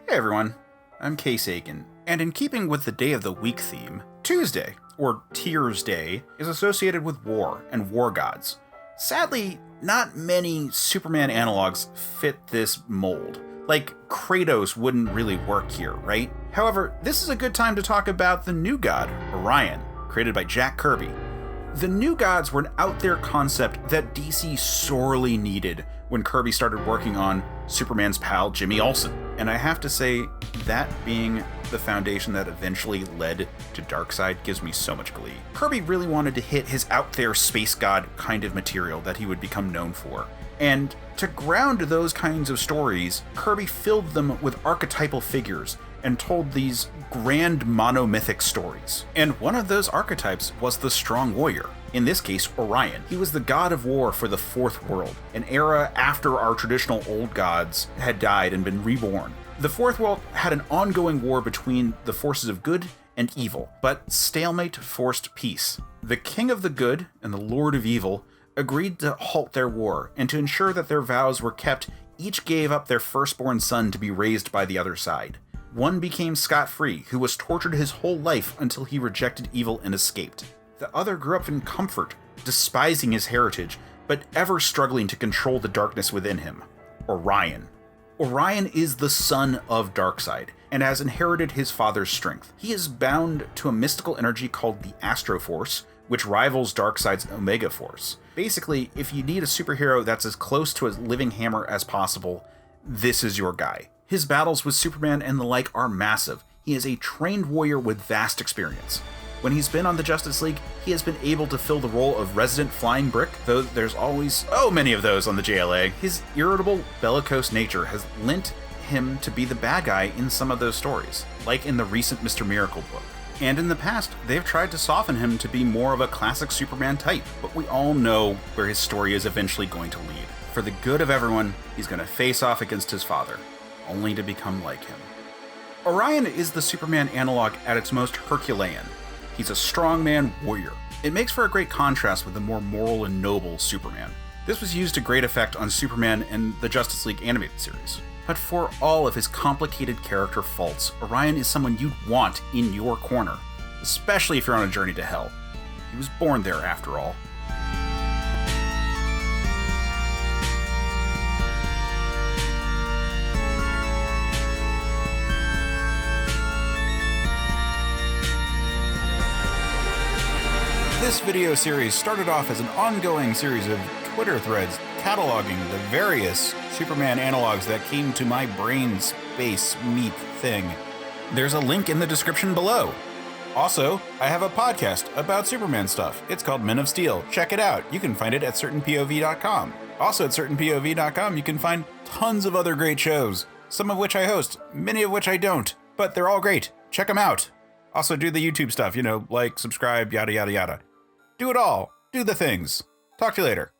Hey everyone, I'm Case Aiken, and in keeping with the Day of the Week theme, Tuesday, or Tears Day, is associated with war and war gods. Sadly, not many Superman analogs fit this mold. Like, Kratos wouldn't really work here, right? However, this is a good time to talk about the new god, Orion, created by Jack Kirby. The new gods were an out-there concept that DC sorely needed when Kirby started working on Superman's pal Jimmy Olsen. And I have to say, that being the foundation that eventually led to Darkseid gives me so much glee. Kirby really wanted to hit his out-there space god kind of material that he would become known for. And to ground those kinds of stories, Kirby filled them with archetypal figures and told these grand monomythic stories. And one of those archetypes was the strong warrior. In this case, Orion. He was the god of war for the Fourth World, an era after our traditional old gods had died and been reborn. The Fourth World had an ongoing war between the forces of good and evil, but stalemate forced peace. The king of the good and the lord of evil agreed to halt their war, and to ensure that their vows were kept, each gave up their firstborn son to be raised by the other side. One became scot-free, who was tortured his whole life until he rejected evil and escaped. The other grew up in comfort, despising his heritage, but ever struggling to control the darkness within him. Orion. Orion is the son of Darkseid, and has inherited his father's strength. He is bound to a mystical energy called the Astro Force, which rivals Darkseid's Omega Force. Basically, if you need a superhero that's as close to a living hammer as possible, this is your guy. His battles with Superman and the like are massive. He is a trained warrior with vast experience. When he's been on the Justice League, he has been able to fill the role of resident flying brick, though there's always so many of those on the JLA. His irritable, bellicose nature has lent him to be the bad guy in some of those stories, like in the recent Mr. Miracle book. And in the past, they've tried to soften him to be more of a classic Superman type, but we all know where his story is eventually going to lead. For the good of everyone, he's going to face off against his father, only to become like him. Orion is the Superman analog at its most Herculean. He's a strongman warrior. It makes for a great contrast with the more moral and noble Superman. This was used to great effect on Superman in the Justice League animated series. But for all of his complicated character faults, Orion is someone you'd want in your corner, especially if you're on a journey to hell. He was born there after all. This video series started off as an ongoing series of Twitter threads cataloging the various Superman analogs that came to my brain space meat thing. There's a link in the description below. Also, I have a podcast about Superman stuff. It's called Men of Steel. Check it out. You can find it at certainpov.com. Also at certainpov.com, you can find tons of other great shows, some of which I host, many of which I don't, but they're all great. Check them out. Also do the YouTube stuff, like, subscribe, yada, yada, yada. Do it all. Do the things. Talk to you later.